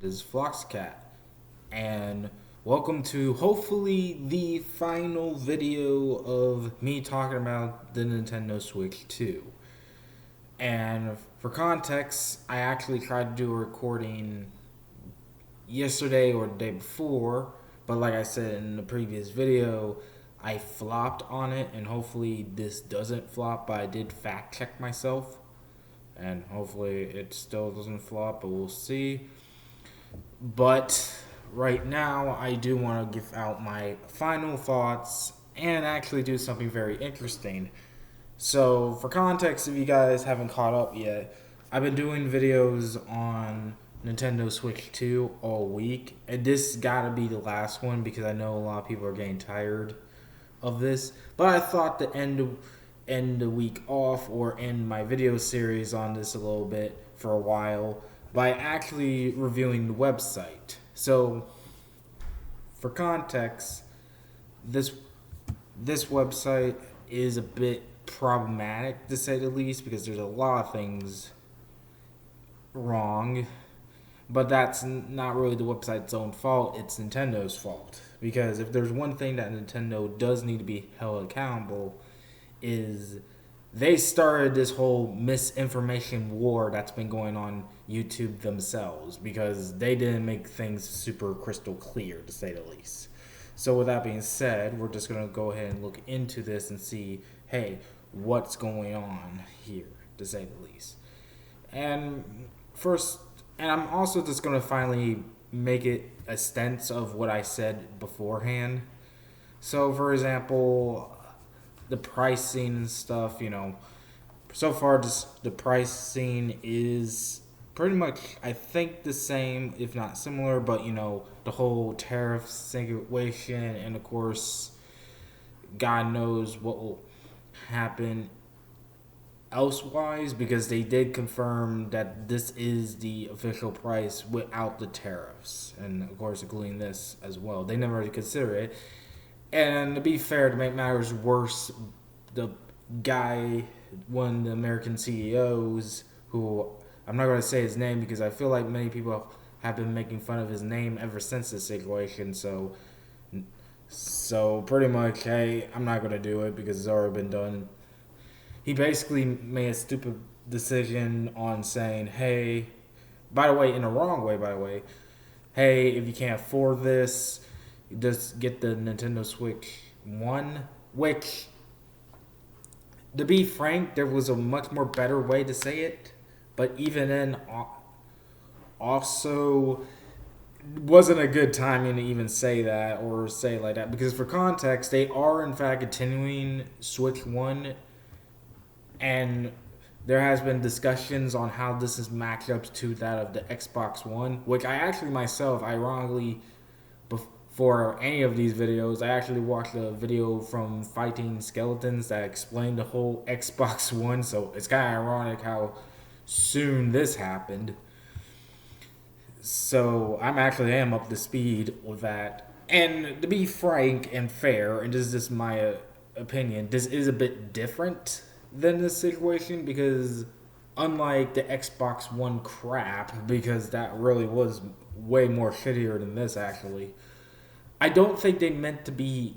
is Floxcat, and welcome to hopefully the final video of me talking about the Nintendo Switch 2. And for context, I actually tried to do a recording yesterday or the day before, but like I said in the previous video, I flopped on it, and hopefully this doesn't flop, but I did fact check myself, and hopefully it still doesn't flop, but we'll see. But right now, I do want to give out my final thoughts and actually do something very interesting. So, for context, if you guys haven't caught up yet, I've been doing videos on Nintendo Switch 2 all week, and this gotta be the last one because I know a lot of people are getting tired of this. But I thought to end the week off or end my video series on this a little bit for a while by actually reviewing the website. So, for context, this this website is a bit problematic to say the least because there's a lot of things wrong, but that's not really the website's own fault, it's Nintendo's fault. Because if there's one thing that Nintendo does need to be held accountable is they started this whole misinformation war that's been going on YouTube themselves because they didn't make things super crystal clear to say the least. So with that being said, we're just going to go ahead and look into this and see, hey, what's going on here to say the least. And first, and I'm also just going to finally make it a sense of what I said beforehand. So for example, the pricing and stuff, so far just the pricing is pretty much I think the same, if not similar, but the whole tariff situation, and of course God knows what will happen elsewise because they did confirm that this is the official price without the tariffs, and of course including this as well. They never really consider it. And to be fair, to make matters worse, the guy, one of the American CEOs, who I'm not going to say his name because I feel like many people have been making fun of his name ever since this situation. So pretty much, hey, I'm not going to do it because it's already been done. He basically made a stupid decision on saying, hey, by the way, in the wrong way, by the way, hey, if you can't afford this, just get the Nintendo Switch 1, which, to be frank, there was a much more better way to say it, but even then, also wasn't a good timing to even say that or say it like that, because for context, they are in fact continuing Switch 1, and there has been discussions on how this is matched up to that of the Xbox One, which I actually myself, ironically, for any of these videos, I actually watched a video from Fighting Skeletons that explained the whole Xbox One, so it's kind of ironic how soon this happened. So I'm actually am up to speed with that. And to be frank and fair, and this is just my opinion, this is a bit different than this situation because unlike the Xbox One crap, because that really was way more shittier than this actually, I don't think they meant to be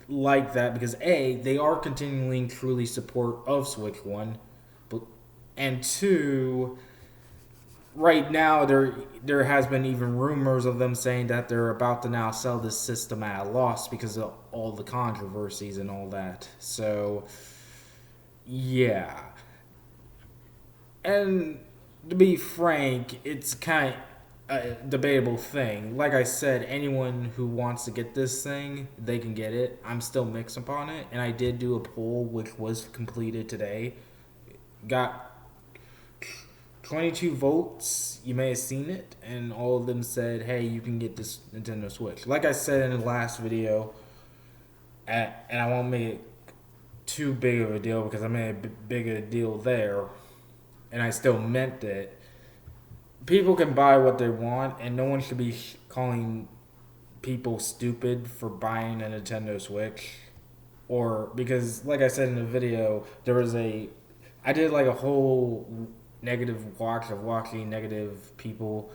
like that because A, they are continuing truly support of Switch One, but and two, right now there has been even rumors of them saying that they're about to now sell this system at a loss because of all the controversies and all that. So yeah, and to be frank, it's kind of a debatable thing. Like I said, anyone who wants to get this thing, they can get it. I'm still mixed upon it, and I did do a poll which was completed today. Got 22 votes. You may have seen it, and all of them said, "Hey, you can get this Nintendo Switch." Like I said in the last video, and I won't make it too big of a deal because I made a big of a deal there, and I still meant it. People can buy what they want, and no one should be calling people stupid for buying a Nintendo Switch. Or because, like I said in the video, I did like a whole negative watch of watching negative people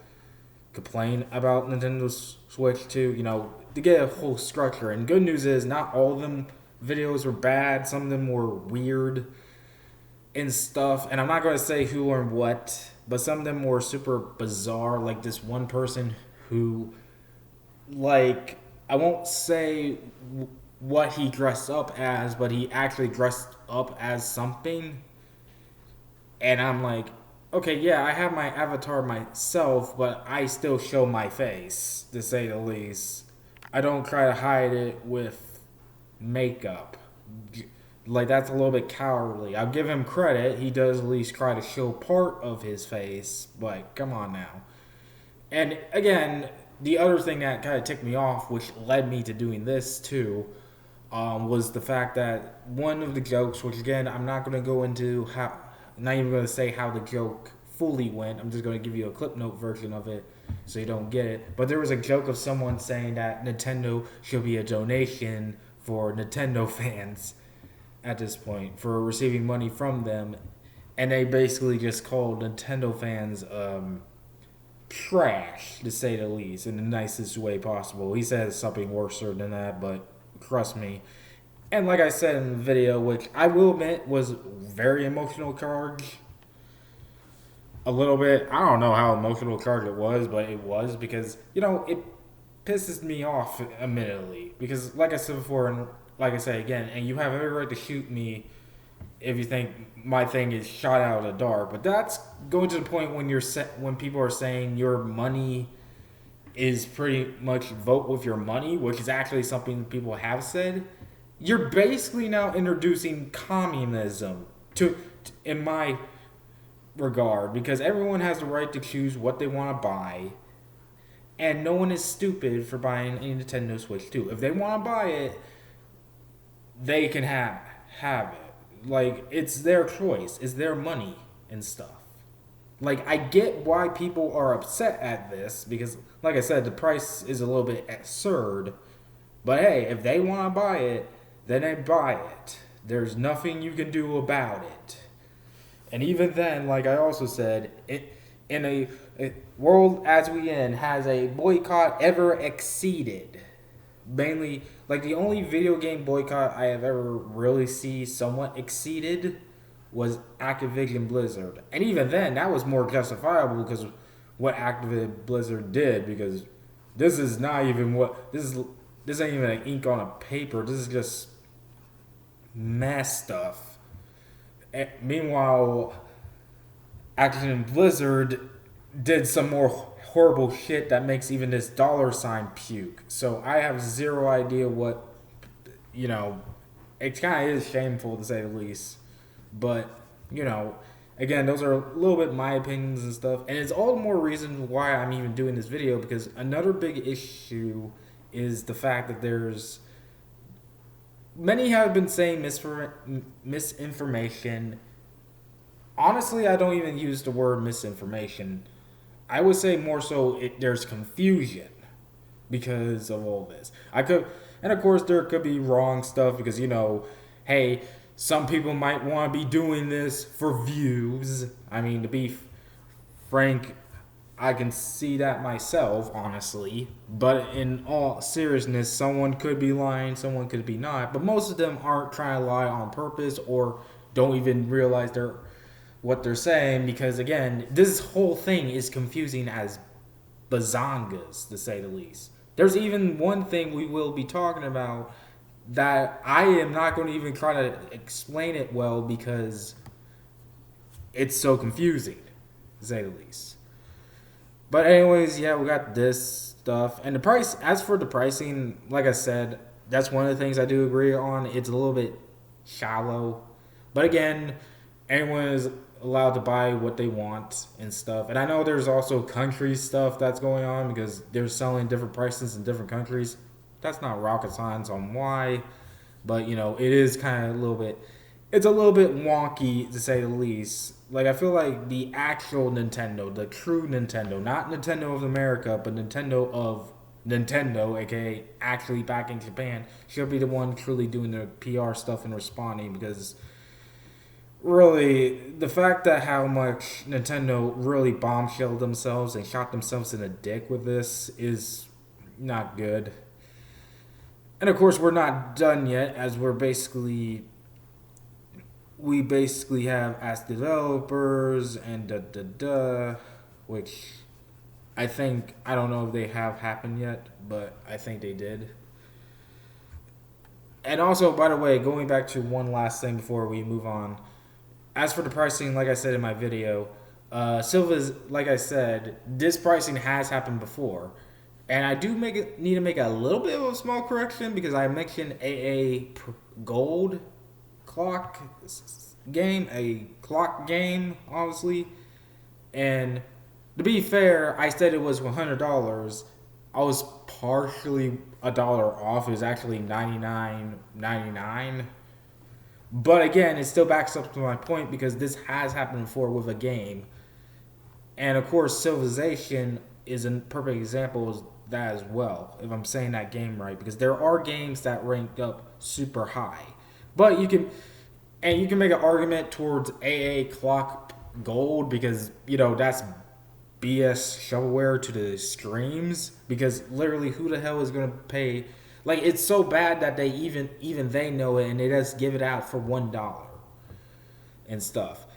complain about Nintendo Switch 2, to get a whole structure. And good news is not all of them videos were bad. Some of them were weird and stuff. And I'm not going to say who or what, but some of them were super bizarre. Like this one person who, like, I won't say what he dressed up as, but he actually dressed up as something. And I'm like, okay, yeah, I have my avatar myself, but I still show my face, to say the least. I don't try to hide it with makeup. Like, that's a little bit cowardly. I'll give him credit. He does at least try to show part of his face, but come on now. And again, the other thing that kind of ticked me off, which led me to doing this too, was the fact that one of the jokes, which again, I'm not going to go into how, not even going to say how the joke fully went. I'm just going to give you a clip note version of it so you don't get it. But there was a joke of someone saying that Nintendo should be a donation for Nintendo fans at this point for receiving money from them. And they basically just called Nintendo fans trash, to say the least, in the nicest way possible. He says something worse than that, but trust me. And like I said in the video, which I will admit was very emotional charge. A little bit. I don't know how emotional charge it was, but it was because, it pisses me off admittedly. Because like I said before, and like I say again, and you have every right to shoot me if you think my thing is shot out of the dark. But that's going to the point when when people are saying your money is pretty much vote with your money, which is actually something people have said. You're basically now introducing communism in my regard, because everyone has the right to choose what they want to buy, and no one is stupid for buying a Nintendo Switch 2. If they want to buy it, they can have it. Like, it's their choice, it's their money and stuff. Like, I get why people are upset at this, because, like I said, the price is a little bit absurd. But hey, if they want to buy it, then they buy it. There's nothing you can do about it. And even then, like I also said, in a world as we in, has a boycott ever exceeded? Mainly, like the only video game boycott I have ever really seen somewhat exceeded was Activision Blizzard. And even then, that was more justifiable because what Activision Blizzard did, because this is not even this ain't even an ink on a paper. This is just mess stuff. And meanwhile, Activision Blizzard did some more horrible shit that makes even this $ puke. So I have zero idea what, it kind of is shameful to say the least. But, again, those are a little bit my opinions and stuff. And it's all the more reason why I'm even doing this video, because another big issue is the fact that there's many have been saying misinformation. Honestly, I don't even use the word misinformation. I would say more so there's confusion because of all this. And of course there could be wrong stuff because, hey, some people might want to be doing this for views. I mean, to be frank, I can see that myself, honestly. But in all seriousness, someone could be lying, someone could be not. But most of them aren't trying to lie on purpose or don't even realize what they're saying. Because, again, this whole thing is confusing as bazongas, to say the least. There's even one thing we will be talking about that I am not going to even try to explain it well because it's so confusing, to say the least. But anyways, yeah, we got this stuff. And the price, as for the pricing, like I said, that's one of the things I do agree on. It's a little bit shallow. But again, anyone is allowed to buy what they want and stuff. And I know there's also country stuff that's going on because they're selling different prices in different countries. That's not rocket science on why. But, it is kind of it's a little bit wonky, to say the least. Like, I feel like the actual Nintendo, the true Nintendo, not Nintendo of America, but Nintendo of Nintendo, aka actually back in Japan, should be the one truly doing the PR stuff and responding, because really, the fact that how much Nintendo really bombshelled themselves and shot themselves in the dick with this is not good. And of course, we're not done yet, as we basically have as developers and which I don't know if they have happened yet, but I think they did. And also, by the way, going back to one last thing before we move on, as for the pricing, like I said in my video, Silva's, like I said, this pricing has happened before. And I do need to make a little bit of a small correction because I mentioned Gold clock a clock game, obviously. And to be fair, I said it was $100. I was partially a dollar off. It was actually $99.99. But again, it still backs up to my point because this has happened before with a game. And of course, Civilization is a perfect example of that as well, if I'm saying that game right. Because there are games that rank up super high. But you can make an argument towards AA Clock Gold because, that's BS shovelware to the streams. Because literally, who the hell is going to pay? Like, it's so bad that they even they know it and they just give it out for $1 and stuff.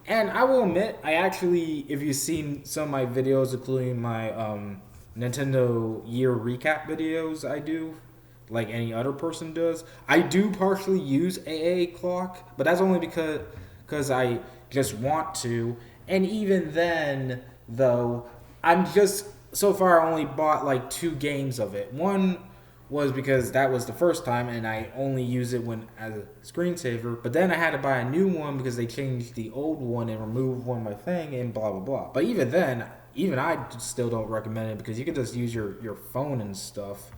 And I will admit, I actually, if you've seen some of my videos, including my Nintendo year recap videos I do, like any other person does, I do partially use AA Clock, but that's only because I just want to. And even then, though, so far I only bought like 2 games of it. One was because that was the first time and I only use it when as a screensaver, but then I had to buy a new one because they changed the old one and removed one of my thing and blah blah blah. But even then, even I still don't recommend it because you can just use your phone and stuff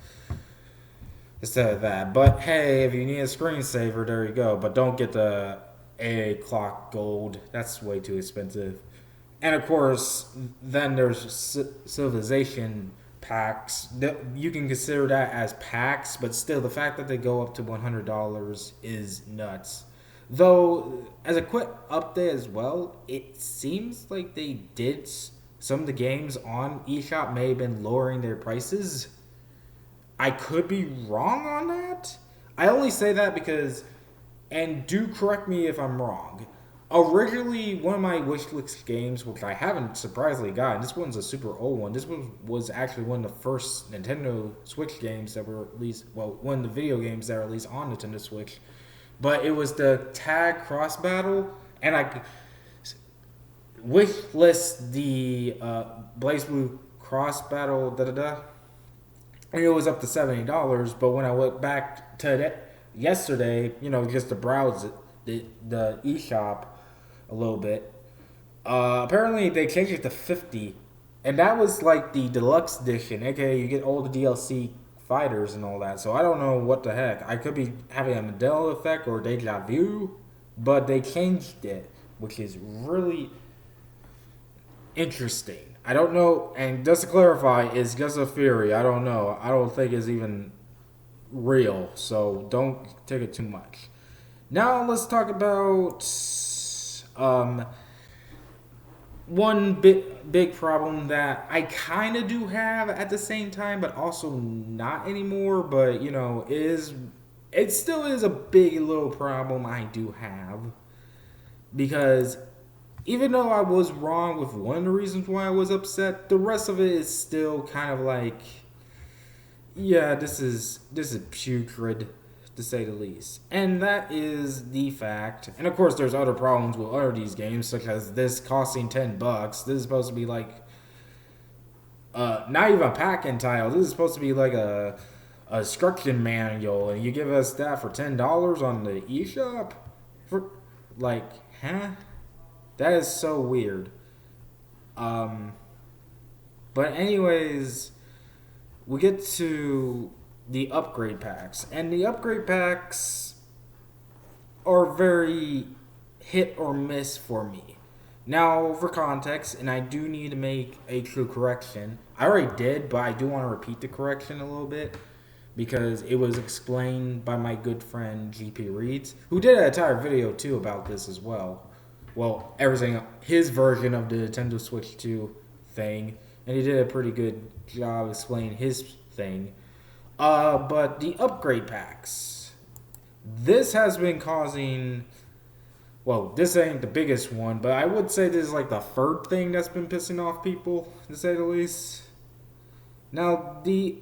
instead of that. But hey, if you need a screensaver, there you go. But don't get the AA Clock Gold. That's way too expensive. And of course, then there's Civilization packs. You can consider that as packs, but still, the fact that they go up to $100 is nuts. Though, as a quick update as well, it seems like they did some of the games on eShop may have been lowering their prices. I could be wrong on that. I only say that because, and do correct me if I'm wrong, originally one of my wishlist games, which I haven't surprisingly gotten, this one's a super old one. This one was actually one of the first Nintendo Switch games that were released, well, one of the video games that were released on Nintendo Switch. But it was the Tag Cross Battle, and I wishlist the BlazBlue Cross Battle, and it was up to $70. But when I went back to that yesterday, just to browse the eShop a little bit, apparently they changed it to $50, and that was like the deluxe edition. Okay, you get all the DLC fighters and all that. So I don't know what the heck. I could be having a Mandela effect or deja vu, but they changed it, which is really interesting. I don't know, and just to clarify, it's just a theory. I don't know. I don't think it's even real, so don't take it too much. Now let's talk about one big problem that I kind of do have at the same time, but also not anymore. But it still is a big little problem I do have, because even though I was wrong with one of the reasons why I was upset, the rest of it is still kind of like, yeah, this is putrid, to say the least. And that is the fact. And of course, there's other problems with other these games, such as this costing $10. This is supposed to be like, not even a pack-in tile. This is supposed to be like a instruction manual, and you give us that for $10 on the eShop? For like, huh? That is so weird. But anyways, we get to the upgrade packs. And the upgrade packs are very hit or miss for me. Now, for context, and I do need to make a true correction. I already did, but I do want to repeat the correction a little bit. because it was explained by my good friend GP Reeds, who did an entire video too about this as well. Well, everything, his version of the Nintendo Switch 2 thing, and he did a pretty good job explaining his thing. But the upgrade packs, this has been causing, well, this ain't the biggest one, but I would say this is like the third thing that's been pissing off people, to say the least. Now, the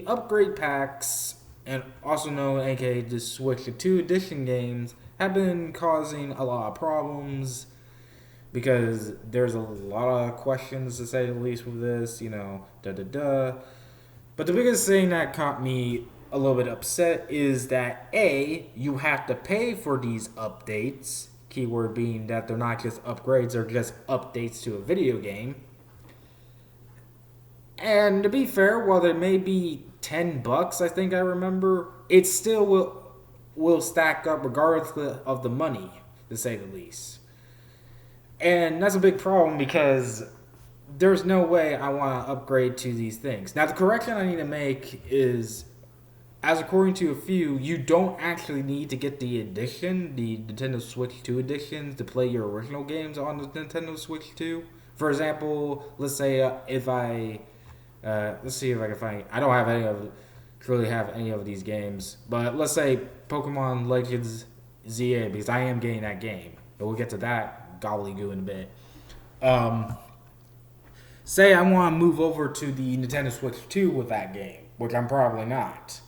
upgrade packs, and also known aka the Switch 2 Edition games, have been causing a lot of problems because there's a lot of questions, to say the least, with this, But the biggest thing that caught me a little bit upset is that A, you have to pay for these updates, keyword being that they're not just upgrades, they're just updates to a video game. And to be fair, while there may be $10, I think I remember, it still will stack up regardless of the money, to say the least. And that's a big problem because there's no way I want to upgrade to these things. Now, the correction I need to make is, as according to a few, you don't actually need to get the edition, the Nintendo Switch 2 editions, to play your original games on the Nintendo Switch 2. For example, let's say if I... let's see if I can find... I don't have any of these games, but let's say Pokemon Legends ZA, because I am getting that game. But we'll get to that gobbledygoo in a bit. Say I want to move over to the Nintendo Switch 2 with that game, which I'm probably not.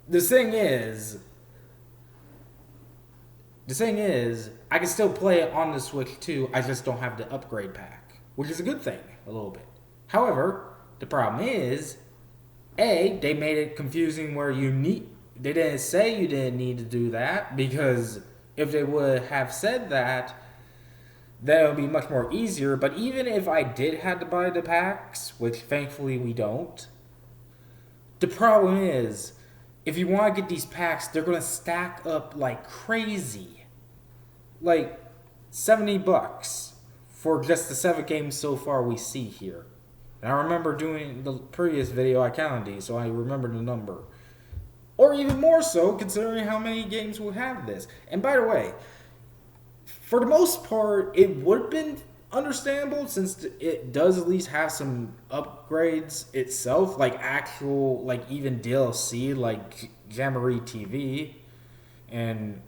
The thing is, I can still play it on the Switch 2, I just don't have the upgrade pack, which is a good thing, a little bit. However, the problem is, A, they made it confusing where they didn't say you didn't need to do that, because if they would have said that would be much more easier. But even if I did have to buy the packs, which thankfully we don't, the problem is, if you want to get these packs, they're going to stack up like crazy. Like $70 for just the 7 games so far we see here. And I remember doing the previous video, I counted these, so I remember the number. Or even more so, considering how many games will have this. And by the way, for the most part, it would have been understandable since it does at least have some upgrades itself, like actual, like even DLC, like Jamboree TV and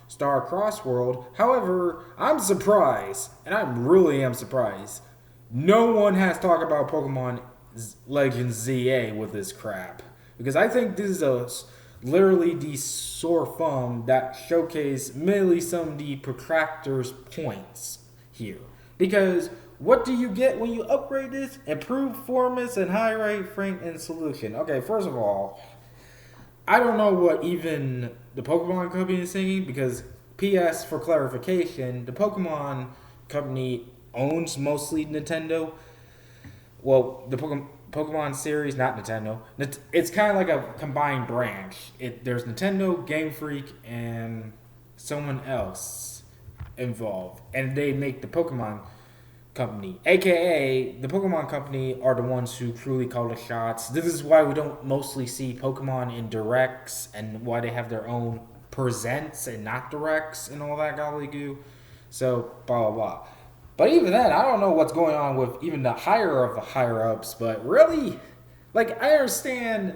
Star Crossworld. However, I'm surprised, and I really am surprised, no one has talked about Pokemon Legends ZA with this crap. Because I think this is literally the sore thumb that showcase merely some of the protractors' points here. Because what do you get when you upgrade this? Improved performance and high rate frame and solution. Okay, first of all, I don't know what even the Pokemon Company is thinking, because PS, for clarification, the Pokemon Company owns mostly Nintendo. Well, the Pokemon series, not Nintendo. It's kind of like a combined branch. There's Nintendo, Game Freak, and someone else involved. And they make the Pokemon Company. AKA, the Pokemon Company are the ones who truly call the shots. This is why we don't mostly see Pokemon in directs, and why they have their own presents and not directs and all that gobbledygoo. So, blah, blah, blah. But even then, I don't know what's going on with even the higher of the higher-ups, but really, like, I understand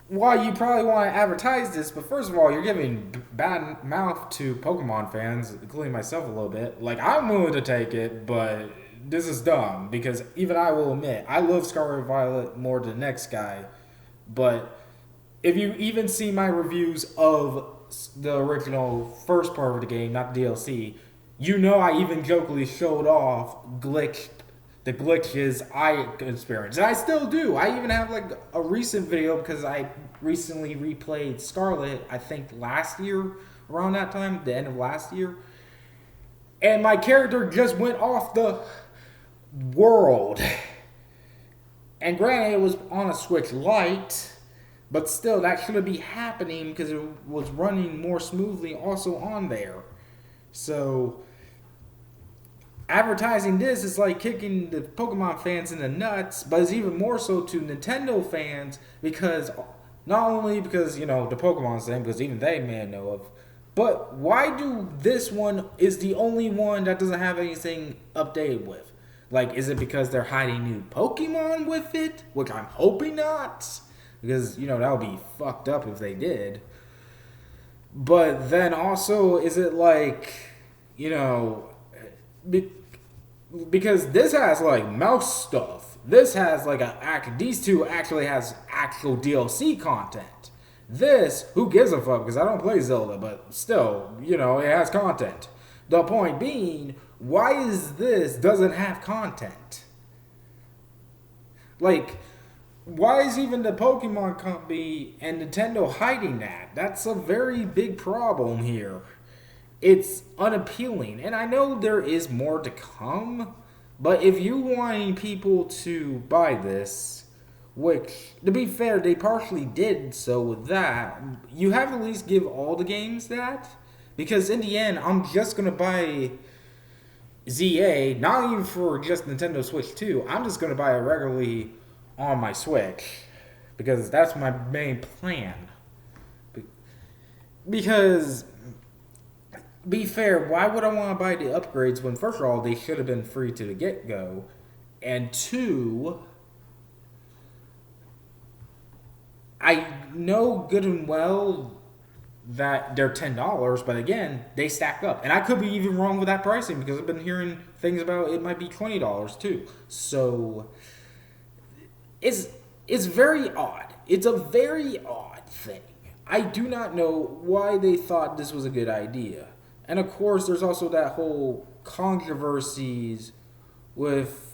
why you probably want to advertise this, but first of all, you're giving bad mouth to Pokemon fans, including myself a little bit. Like, I'm willing to take it, but this is dumb, because even I will admit, I love Scarlet Violet more than the next guy, but if you even see my reviews of the original first part of the game, not the DLC, you know I even jokingly showed off the glitches I experienced. And I still do. I even have like a recent video because I recently replayed Scarlet, I think last year, around that time, the end of last year. And my character just went off the world. And granted, it was on a Switch Lite, but still, that shouldn't be happening because it was running more smoothly also on there. So, advertising this is like kicking the Pokemon fans in the nuts, but it's even more so to Nintendo fans because not only because the Pokemon thing, because even they may know of, but why do this one is the only one that doesn't have anything updated with? Like, is it because they're hiding new Pokemon with it? Which I'm hoping not, because that would be fucked up if they did. But then also, is it like, because this has like mouse stuff. This has like these two actually has actual DLC content. This, who gives a fuck? Because I don't play Zelda, but still, it has content. The point being, why is this doesn't have content? Like, why is even the Pokemon Company and Nintendo hiding that? That's a very big problem here. It's unappealing. And I know there is more to come, but if you wanting people to buy this, which, to be fair, they partially did so with that, you have to at least give all the games that. Because in the end, I'm just going to buy ZA, not even for just Nintendo Switch 2. I'm just going to buy it regularly on my Switch. Because that's my main plan. Because, be fair, why would I want to buy the upgrades when, first of all, they should have been free to the get-go? And two, I know good and well that they're $10, but again, they stack up. And I could be even wrong with that pricing because I've been hearing things about it might be $20 too. So it's very odd. It's a very odd thing. I do not know why they thought this was a good idea. And of course, there's also that whole controversies with,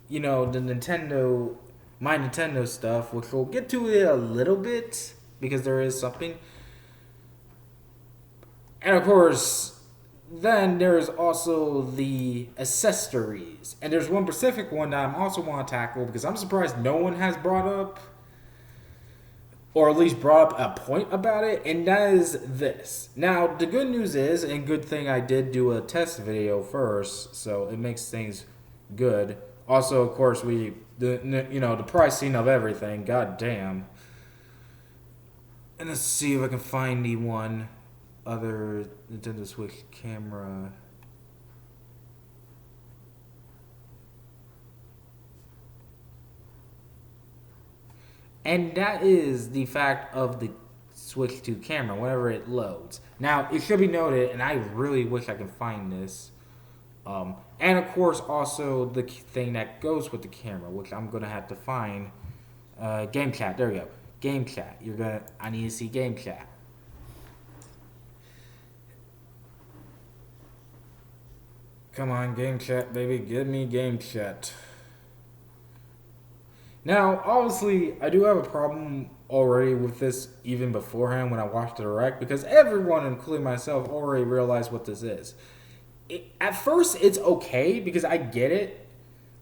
the Nintendo, my Nintendo stuff, which we'll get to it a little bit because there is something. And of course, then there's also the accessories. And there's one specific one that I also want to tackle because I'm surprised no one has brought up, or at least brought up a point about it, and that is this. Now, the good news is, and good thing I did do a test video first, so it makes things good. Also, of course, the pricing of everything, god damn. And let's see if I can find the one other Nintendo Switch camera. And that is the fact of the Switch 2 camera whenever it loads. Now, it should be noted, and I really wish I could find this. And of course, also the thing that goes with the camera, which I'm gonna have to find. Game chat. There we go. Game chat. I need to see game chat. Come on, game chat, baby. Give me game chat. Now, obviously, I do have a problem already with this even beforehand when I watched the Direct because everyone, including myself, already realized what this is. At first, it's okay because I get it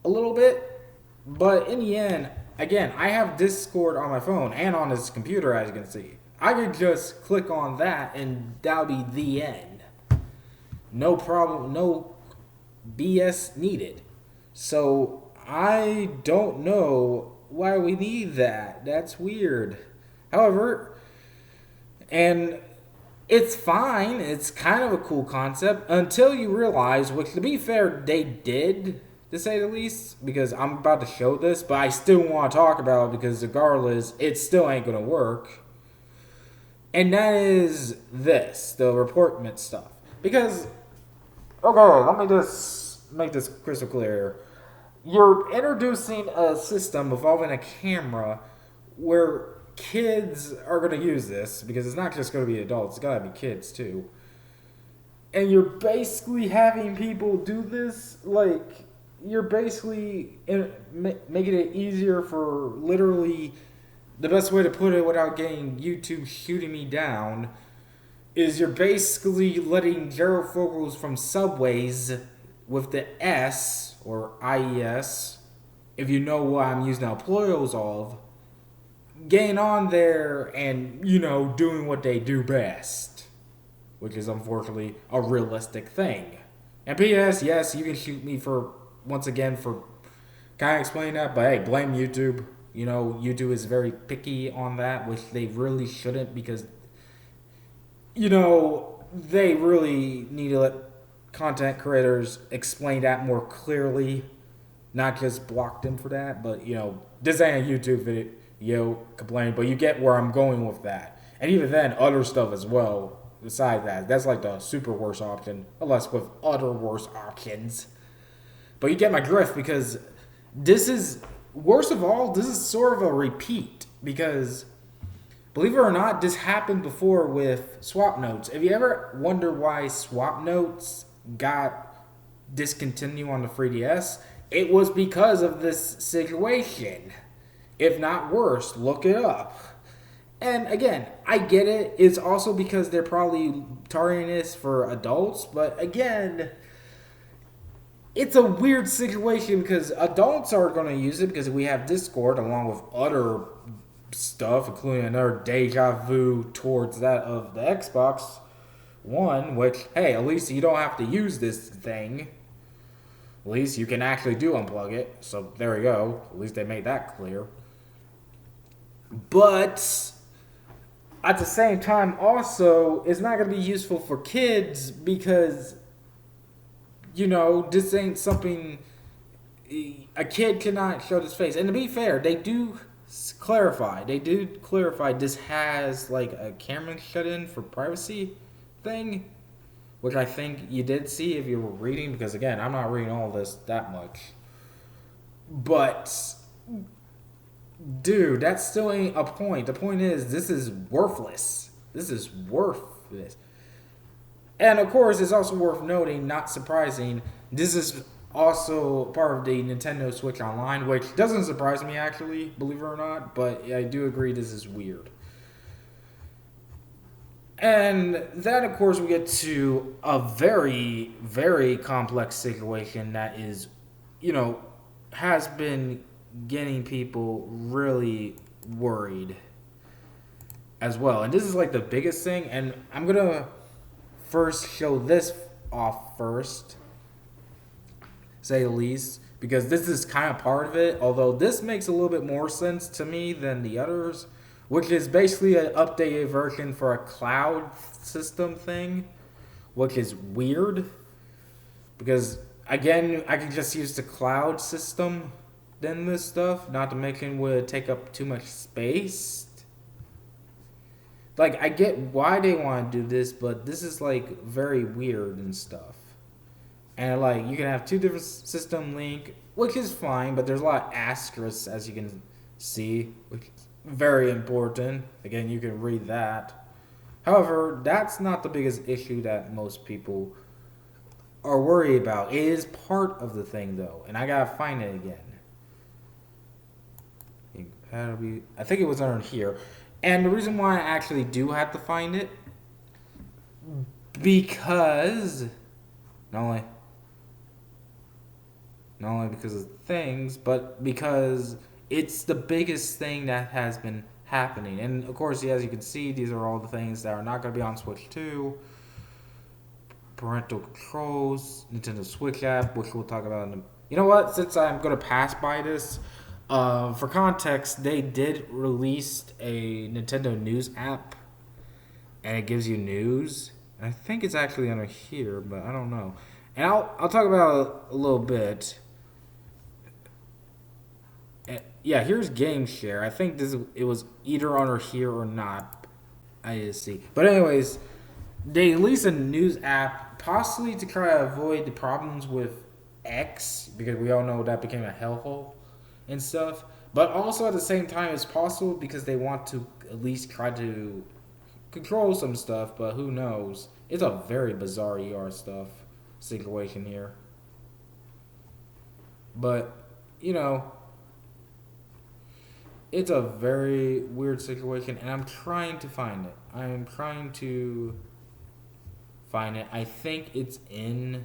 a little bit, but in the end, again, I have Discord on my phone and on this computer, as you can see. I could just click on that and that'll be the end. No problem, no BS needed. So I don't know why we need that. That's weird. However, and it's fine. It's kind of a cool concept until you realize, which to be fair, they did, to say the least, because I'm about to show this, but I still want to talk about it because regardless, it still ain't going to work. And that is this, the reportment stuff. Because, okay, let me just make this crystal clear. You're introducing a system involving a camera where kids are going to use this, because it's not just going to be adults, it's got to be kids too. And you're basically having people do this, like, you're basically making it easier for literally, the best way to put it without getting YouTube shooting me down, is you're basically letting gerofocals from Subways with the S, or IES, if you know what I'm using now, plurals of, getting on there and, doing what they do best, which is unfortunately a realistic thing. And P.S. Yes, you can shoot me for once again for kind of explaining that, but hey, blame YouTube. You know, YouTube is very picky on that, which they really shouldn't because they really need to let content creators explain that more clearly, not just block them for that. But this ain't a YouTube video complaint, but you get where I'm going with that. And even then, other stuff as well. Besides that, that's like the super worst option, unless with other worse options. But you get my drift because this is worst of all. This is sort of a repeat because believe it or not, this happened before with swap notes. If you ever wonder why swap notes got discontinued on the 3DS, it was because of this situation. If not worse, look it up. And again, I get it. It's also because they're probably targeting this for adults. But again, it's a weird situation because adults are going to use it because we have Discord along with other stuff, including another deja vu towards that of the Xbox One, which, hey, at least you don't have to use this thing. At least you can actually do unplug it. So there we go. At least they made that clear. But at the same time, also, it's not going to be useful for kids because, this ain't something a kid cannot show this face. And to be fair, they do clarify this has like a camera shut in for privacy thing, which I think you did see if you were reading, because again, I'm not reading all this that much. But dude, that still ain't a point. The point is, this is worthless. This is worthless. And of course, it's also worth noting, not surprising, this is also part of the Nintendo Switch Online, which doesn't surprise me actually, believe it or not, but I do agree this is weird. And then, of course, we get to a very, very complex situation that is, has been getting people really worried as well. And this is like the biggest thing, and I'm going to first show this off first, say the least, because this is kind of part of it, although this makes a little bit more sense to me than the others, which is basically an updated version for a cloud system thing, which is weird, because, again, I can just use the cloud system than this stuff, not to mention would take up too much space. Like, I get why they want to do this, but this is, like, very weird and stuff. And, like, you can have two different system link, which is fine, but there's a lot of asterisks, as you can see, which is very important. Again, you can read that. However, that's not the biggest issue that most people are worried about. It is part of the thing, though, and I gotta find it again. I think it was under here. And the reason why I actually do have to find it, because not only because of things, but because it's the biggest thing that has been happening. And of course, as you can see, these are all the things that are not going to be on Switch 2. Parental controls, Nintendo Switch app, which we'll talk about in a... You know what? Since I'm going to pass by this, for context, they did release a Nintendo News app, and it gives you news. I think it's actually under here, but I don't know. And I'll talk about it a little bit. Yeah, here's Game Share. I think it was either under here or not. I didn't see. But anyways, they released a news app, possibly to try to avoid the problems with X, because we all know that became a hellhole and stuff. But also at the same time, it's possible because they want to at least try to control some stuff, but who knows? It's a very bizarre stuff situation here. But, it's a very weird situation, and I'm trying to find it. I think it's in...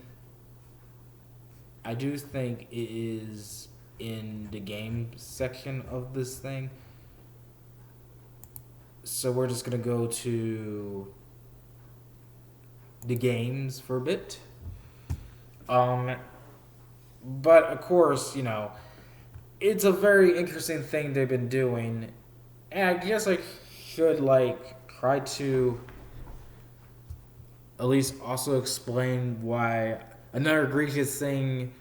I do think it is in the game section of this thing. So we're just going to go to the games for a bit. Um, but of course, it's a very interesting thing they've been doing, and I guess I should try to at least also explain why another egregious thing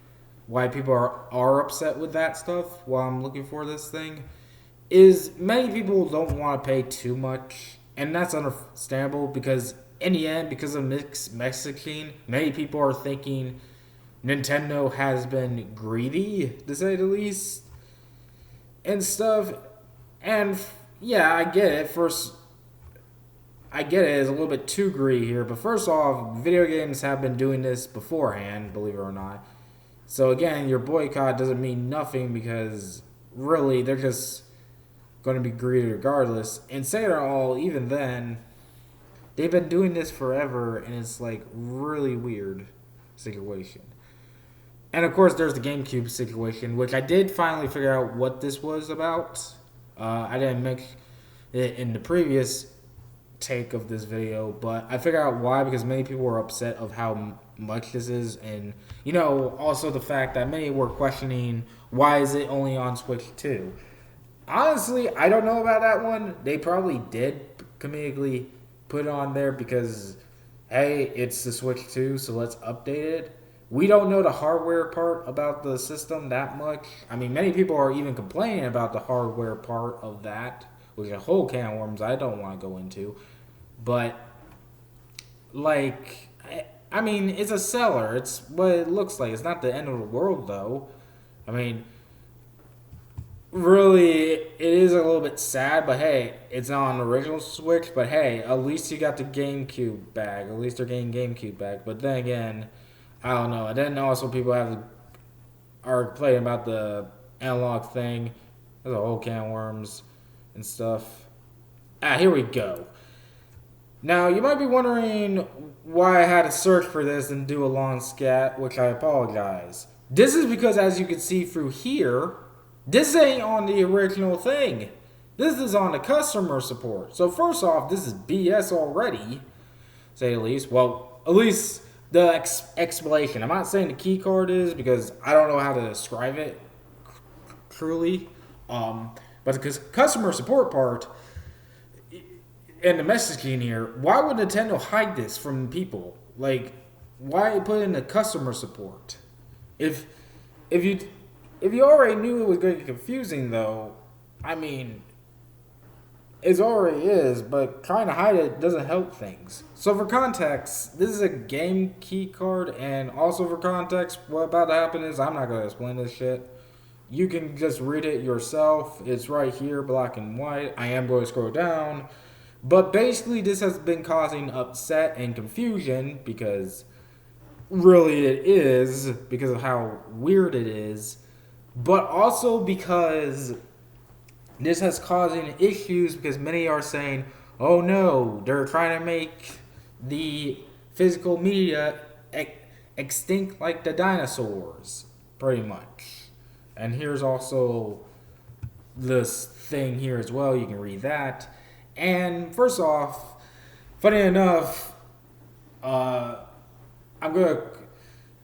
why people are upset with that stuff while I'm looking for this thing is many people don't want to pay too much, and that's understandable because in the end, because of mixed messaging, many people are thinking Nintendo has been greedy, to say the least, and stuff. And yeah, I get it. First, I get it. It's a little bit too greedy here, but first off, video games have been doing this beforehand, believe it or not. So again, your boycott doesn't mean nothing because really they're just going to be greedy regardless. And saying it all, even then, they've been doing this forever, and it's really weird situation. And of course, there's the GameCube situation, which I did finally figure out what this was about. I didn't make it in the previous take of this video, but I figured out why because many people were upset of how much this is, and also the fact that many were questioning why is it only on Switch 2. Honestly, I don't know about that one. They probably did comedically put it on there because hey, it's the Switch 2, so let's update it. We don't know the hardware part about the system that much. I mean, many people are even complaining about the hardware part of that, which is a whole can of worms I don't want to go into. But, I mean, it's a seller. It's what it looks like. It's not the end of the world, though. I mean, really, it is a little bit sad, but hey, it's not on the original Switch. But hey, at least you got the GameCube back. At least they're getting GameCube back. But then again, I don't know. And then also people are complaining about the analog thing. There's a whole can of worms and stuff. Here we go. Now, you might be wondering why I had to search for this and do a long scat, which I apologize. This is because, as you can see through here, this ain't on the original thing. This is on the customer support. So first off, this is BS already, say the least. Well, at least the explanation. I'm not saying the key card is because I don't know how to describe it truly. But the customer support part and the messaging here, why would Nintendo hide this from people? Why put in the customer support? If you already knew it was going to get confusing, though, I mean, it already is, but trying to hide it doesn't help things. So for context, this is a game key card, and also for context, what about to happen is I'm not going to explain this shit. You can just read it yourself. It's right here, black and white. I am going to scroll down. But basically, this has been causing upset and confusion because really it is, because of how weird it is, but also because this has causing issues because many are saying, oh no, they're trying to make the physical media extinct like the dinosaurs, pretty much. And here's also this thing here as well. You can read that. And first off, funny enough,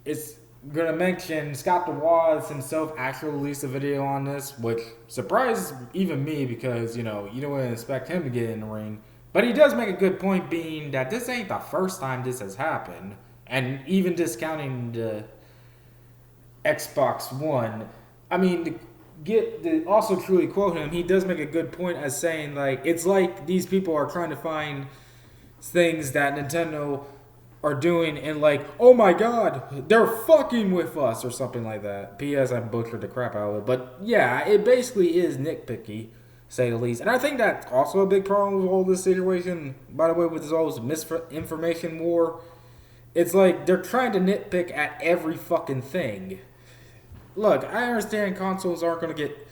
it's gonna mention Scott DeWaz himself actually released a video on this, which surprised even me because you don't expect him to get in the ring. But he does make a good point, being that this ain't the first time this has happened, and even discounting the Xbox One. I mean, also truly quote him, he does make a good point as saying it's like these people are trying to find things that Nintendo are doing and oh my god, they're fucking with us or something like that. P.S. I butchered the crap out of it, but yeah, it basically is nitpicky, say the least. And I think that's also a big problem with all this situation. By the way, with this whole misinformation war, it's they're trying to nitpick at every fucking thing. Look, I understand consoles aren't going to get...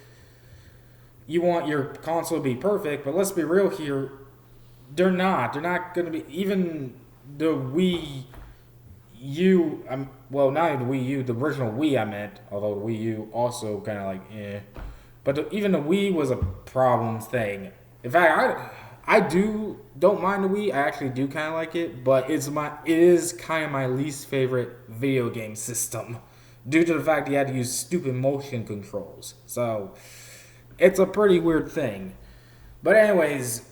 You want your console to be perfect, but let's be real here. They're not. They're not going to be... Even the Wii U... well, not even the Wii U. The original Wii, I meant. Although the Wii U also kind of eh. But even the Wii was a problem thing. In fact, I don't mind the Wii. I actually do kind of like it, but it is kind of my least favorite video game system due to the fact that you had to use stupid motion controls. So it's a pretty weird thing. But anyways,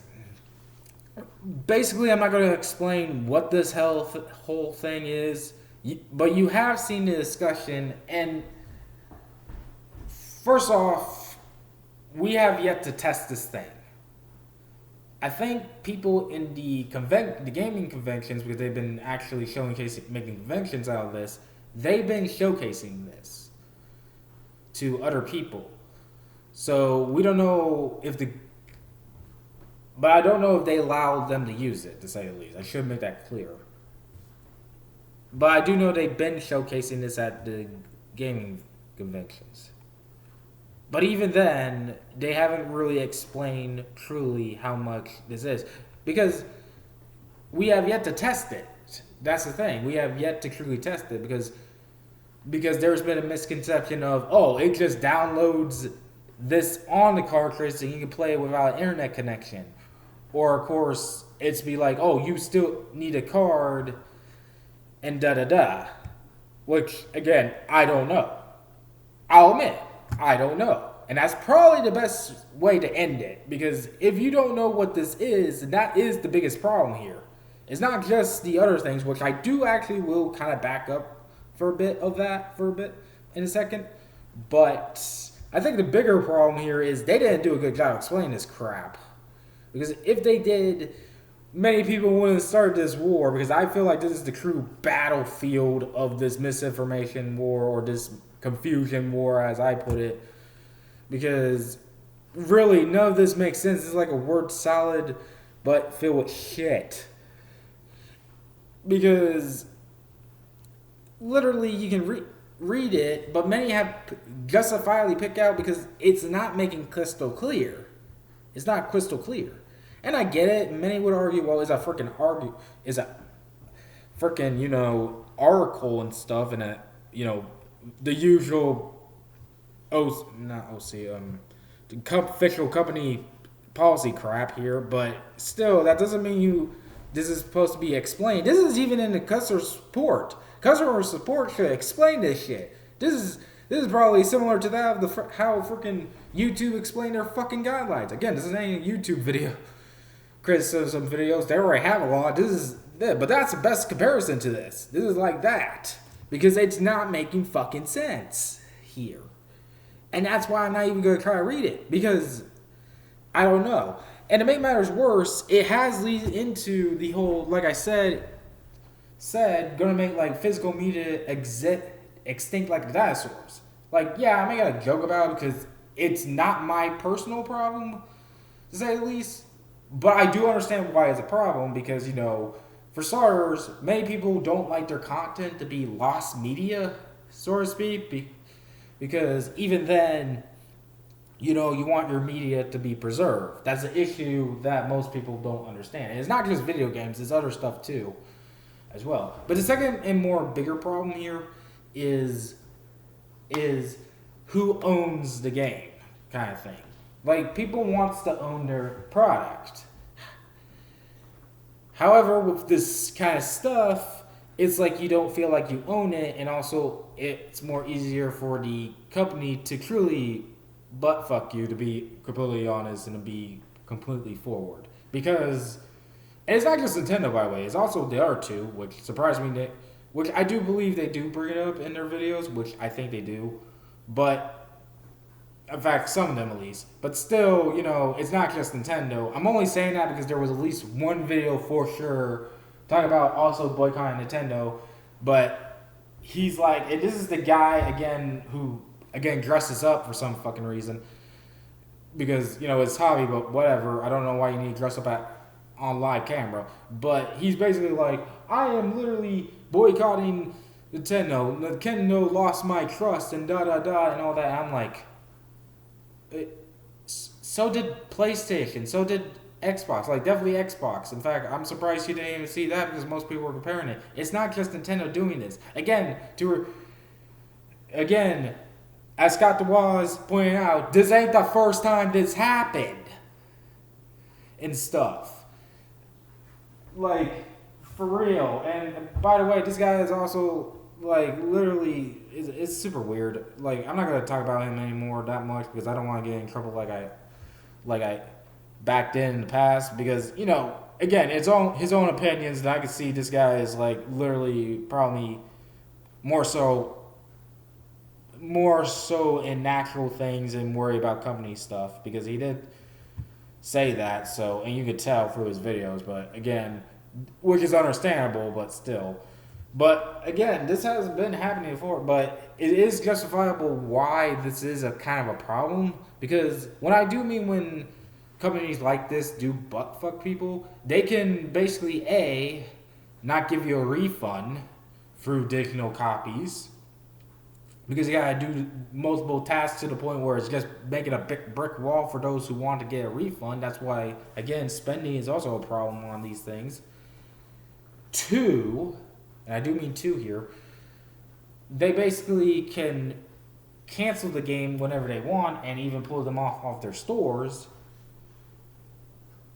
basically, I'm not going to explain what this whole thing is, but you have seen the discussion. And first off, we have yet to test this thing. I think people in the gaming conventions, because they've been actually making conventions out of this, they've been showcasing this to other people. So we don't know but I don't know if they allowed them to use it, to say the least. I should make that clear. But I do know they've been showcasing this at the gaming conventions. But even then, they haven't really explained truly how much this is. Because we have yet to test it. That's the thing. We have yet to truly test it because there's been a misconception of, it just downloads this on the cartridge and you can play it without an internet connection. Or, of course, it's be like, you still need a card and da-da-da. Which, again, I don't know. I'll admit, I don't know. And that's probably the best way to end it. Because if you don't know what this is, that is the biggest problem here. It's not just the other things, which I do actually will kind of back up for a bit in a second. But I think the bigger problem here is they didn't do a good job explaining this crap. Because if they did, many people wouldn't start this war. Because I feel like this is the true battlefield of this misinformation war or this confusion war, as I put it. Because really, none of this makes sense. It's like a word salad, but filled with shit. Because literally, you can read it, but many have justifiably picked out because it's not making crystal clear. It's not crystal clear. And I get it. Many would argue, it's a freaking article and stuff, and the usual official company policy crap here, but still, that doesn't mean this is supposed to be explained. This is even in the customer support. Customer support should explain this shit. This is probably similar to that of how freaking YouTube explained their fucking guidelines. Again, this is any YouTube video criticism videos. They already have a lot. But that's the best comparison to this. This is like that. Because it's not making fucking sense here. And that's why I'm not even going to try to read it. Because I don't know. And to make matters worse, it has leads into the whole, like I said, going to make like physical media extinct like the dinosaurs. Like, yeah, I may got a joke about it because it's not my personal problem, to say the least. But I do understand why it's a problem because, for starters, many people don't like their content to be lost media, so to speak. Because even then, you want your media to be preserved. That's an issue that most people don't understand. And it's not just video games, it's other stuff too, as well. But the second and more bigger problem here is who owns the game, kind of thing. Like, people wants to own their product. However, with this kind of stuff, it's like you don't feel like you own it, and also it's more easier for the company to truly butt-fuck you, to be completely honest, and to be completely forward. Because, and it's not just Nintendo, by the way, it's also the other two, which surprised me, which I do believe they do bring it up in their videos, which I think they do. But, in fact, some of them at least. But still, it's not just Nintendo. I'm only saying that because there was at least one video for sure talking about also boycotting Nintendo. But he's like, this is the guy, again, who, dresses up for some fucking reason. Because, it's hobby, but whatever. I don't know why you need to dress up on live camera. But he's basically like, I am literally boycotting Nintendo. Nintendo lost my trust and da-da-da and all that. I'm like, so did PlayStation. So did Xbox. Like, definitely Xbox. In fact, I'm surprised you didn't even see that because most people were comparing it. It's not just Nintendo doing this. Again, as Scott DeWaz pointed out, this ain't the first time this happened. and stuff. Like, for real. And by the way, this guy is also, like, literally, it's super weird. Like, I'm not going to talk about him anymore that much because I don't want to get in trouble like I backed in the past. Because, you know, again, his own opinions, and I can see this guy is, like, literally probably more so in natural things and worry about company stuff, because he did say that. So, and you could tell through his videos, but again, which is understandable, but still. But again, this has been happening before, but it is justifiable why this is a kind of a problem, because when I do mean when companies like this do butt fuck people, they can basically not give you a refund through digital copies, because you gotta do multiple tasks to the point where it's just making a big brick wall for those who want to get a refund. That's why, again, spending is also a problem on these things. Two, and I do mean two here, they basically can cancel the game whenever they want and even pull them off their stores.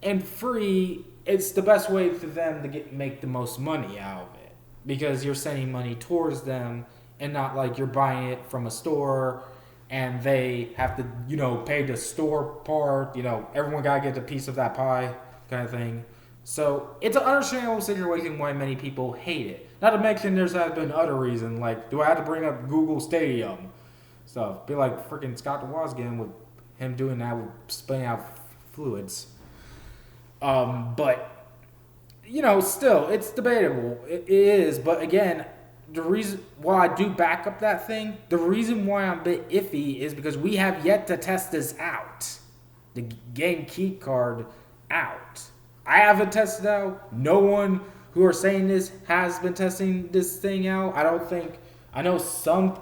And free, it's the best way for them to make the most money out of it, because you're sending money towards them, and not like you're buying it from a store and they have to, you know, pay the store part. You know, everyone got to get a piece of that pie kind of thing. So it's an understandable situation why many people hate it. Not to mention there's been other reasons, like, do I have to bring up Google Stadium stuff? Be like freaking Scott DeWazgan with him doing that with spitting out fluids. But, you know, still, it's debatable. It is, but again, the reason why I do back up that thing, the reason why I'm a bit iffy is because we have yet to test this out. The game key card out. I haven't tested out. No one who are saying this has been testing this thing out. I know some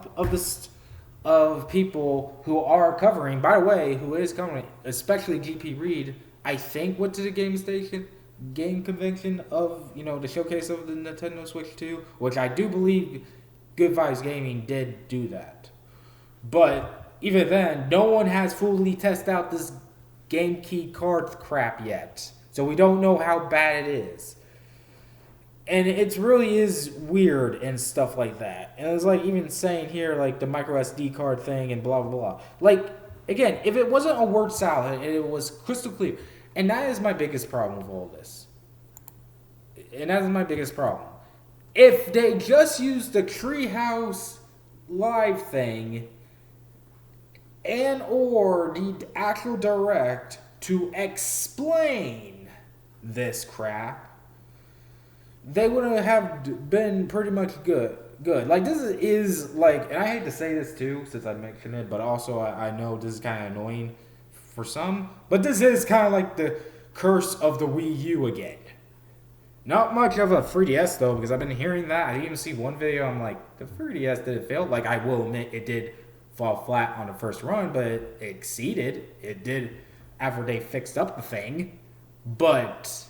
of people who are covering, by the way, who is covering, especially GP Reed, I think went to the game convention of, you know, the showcase of the Nintendo Switch 2, which I do believe Good Vibes Gaming did do that. But even then, no one has fully tested out this game key card crap yet. So we don't know how bad it is. And it really is weird and stuff like that. And it's like even saying here, like the micro SD card thing and blah, blah, blah. Like, again, if it wasn't a word salad and it was crystal clear, and that is my biggest problem with all this. And that is my biggest problem. If they just used the Treehouse Live thing and or the actual direct to explain this crap, they would have been pretty much good. Like, this is like, and I hate to say this too, since I mentioned it, but also I know this is kind of annoying for some, but this is kind of like the curse of the Wii U again. Not much of a 3DS though, because I've been hearing that. I didn't even see one video. I'm like, the 3DS did it fail? Like, I will admit it did fall flat on the first run, but it exceeded. It did after they fixed up the thing, but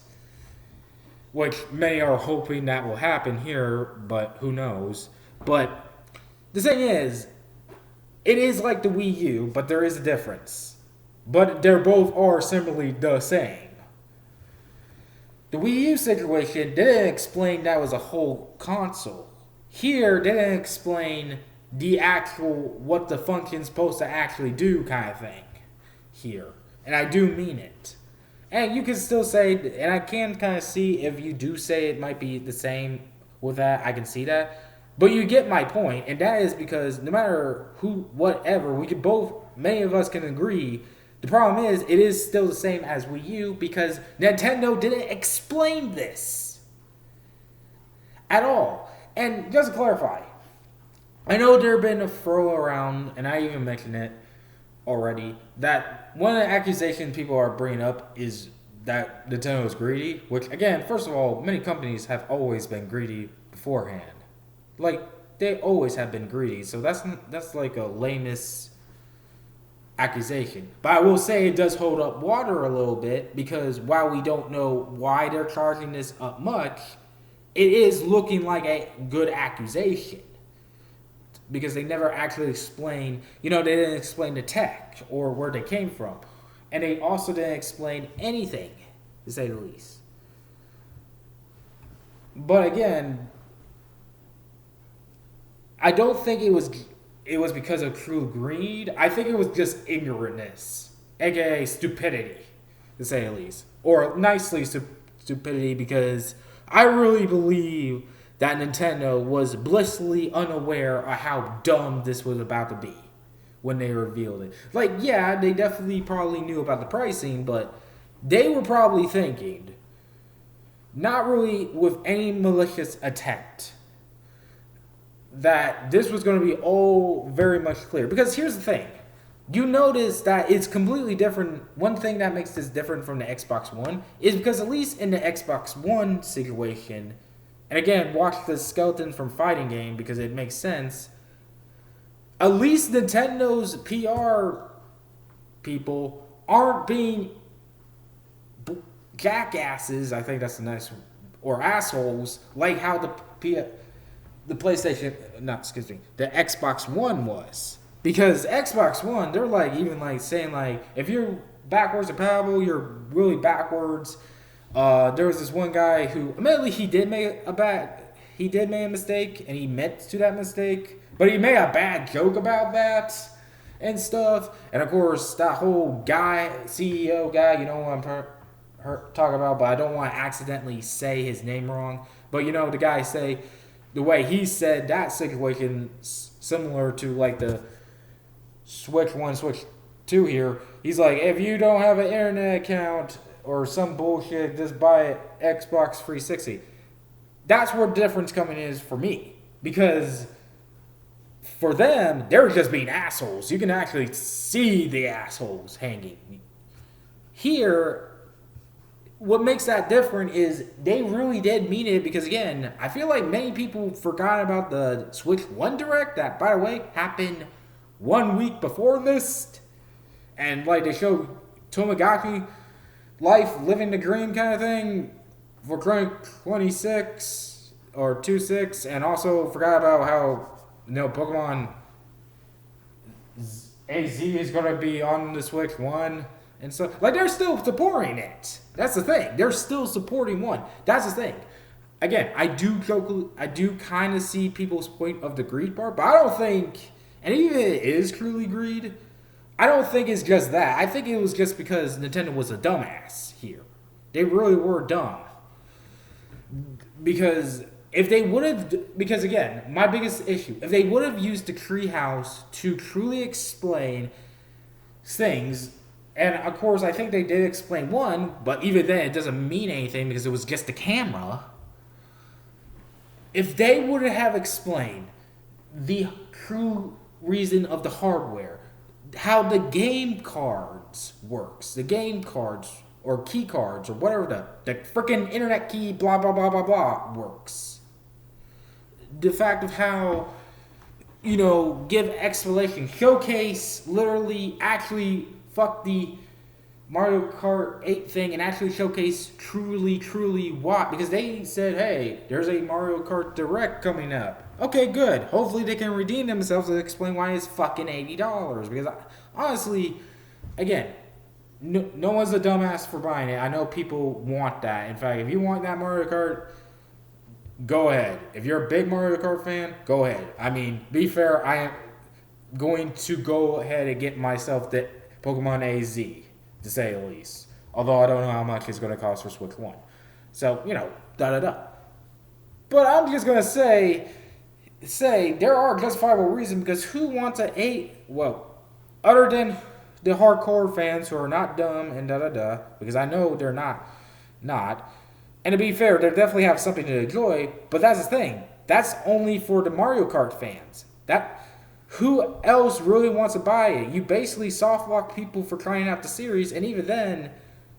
which many are hoping that will happen here, but who knows. But the thing is, it is like the Wii U, but there is a difference. But they both are similarly the same. The Wii U situation didn't explain that was a whole console. Here, they didn't explain the actual, what the function's supposed to actually do kind of thing. Here. And I do mean it. And you can still say, and I can kind of see if you do say it might be the same with that, I can see that. But you get my point, and that is because no matter who, whatever, we can both, many of us can agree. The problem is, it is still the same as Wii U because Nintendo didn't explain this at all. And just to clarify, I know there have been a throw around, and I even mentioned it already, that one of the accusations people are bringing up is that Nintendo is greedy, which, again, first of all, many companies have always been greedy beforehand. Like, they always have been greedy, so that's like a lamest accusation. But I will say it does hold up water a little bit, because while we don't know why they're charging this up much, it is looking like a good accusation. Because they never actually explain, they didn't explain the tech or where they came from. And they also didn't explain anything to say the least. But again, I don't think it was because of true greed. I think it was just ignorantness, aka stupidity, to say the least, or nicely stupidity, because I really believe that Nintendo was blissfully unaware of how dumb this was about to be when they revealed it. Like, yeah, they definitely probably knew about the pricing, but they were probably thinking, not really with any malicious attempt, that this was going to be all very much clear. Because here's the thing. You notice that it's completely different. One thing that makes this different from the Xbox One is because at least in the Xbox One situation, and again, watch the skeleton from fighting game because it makes sense, at least Nintendo's PR people aren't being jackasses, I think that's a nice, or assholes, like how the PlayStation, not, excuse me, the Xbox One was. Because Xbox One, they're like, even like saying like, if you're backwards compatible, you're really backwards. There was this one guy who, admittedly, he did make a mistake, and he meant to that mistake, but he made a bad joke about that and stuff. And of course, that whole guy, CEO guy, you know what I'm talking about, but I don't want to accidentally say his name wrong. But you know, the guy the way he said that situation, similar to like the Switch 1, Switch 2 here. He's like, if you don't have an internet account or some bullshit, just buy Xbox 360. That's where the difference coming is for me. Because for them, they're just being assholes. You can actually see the assholes hanging. Here, what makes that different is they really did mean it, because again, I feel like many people forgot about the Switch 1 Direct that, by the way, happened 1 week before this, and like they showed Tamagotchi life, living the dream kind of thing for 26 or 26, and also forgot about how, you know, Pokemon AZ is going to be on the Switch 1 and stuff. Like, they're still supporting it. That's the thing. They're still supporting one. That's the thing. Again, I do kind of see people's point of the greed part, but I don't think, and even if it is truly greed, I don't think it's just that. I think it was just because Nintendo was a dumbass here. They really were dumb. Because if they would have, because again, my biggest issue, if they would have used the Treehouse to truly explain things, and of course I think they did explain one, but even then it doesn't mean anything because it was just the camera. If they would have explained the true reason of the hardware, how the game cards works, the game cards or key cards or whatever the freaking internet key blah blah blah blah blah works, the fact of how, you know, give explanation, showcase, literally actually fuck the Mario Kart 8 thing and actually showcase truly why. Because they said, hey, there's a Mario Kart Direct coming up. Okay, good. Hopefully they can redeem themselves and explain why it's fucking $80. Because honestly, again, no one's a dumbass for buying it. I know people want that. In fact, if you want that Mario Kart, go ahead. If you're a big Mario Kart fan, go ahead. I mean, be fair, I am going to go ahead and get myself the Pokemon AZ, to say the least. Although I don't know how much it's going to cost for Switch 1. So, you know, da-da-da. But I'm just going to say there are justifiable reasons, because who wants other than the hardcore fans who are not dumb and da-da-da, because I know they're not. And to be fair, they definitely have something to enjoy, but that's the thing. That's only for the Mario Kart fans. Who else really wants to buy it? You basically soft lock people for trying out the series, and even then,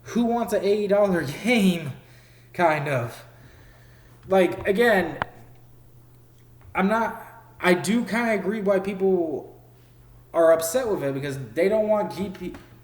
who wants an $80 game? Kind of. Like, again, I do kind of agree why people are upset with it, because they don't want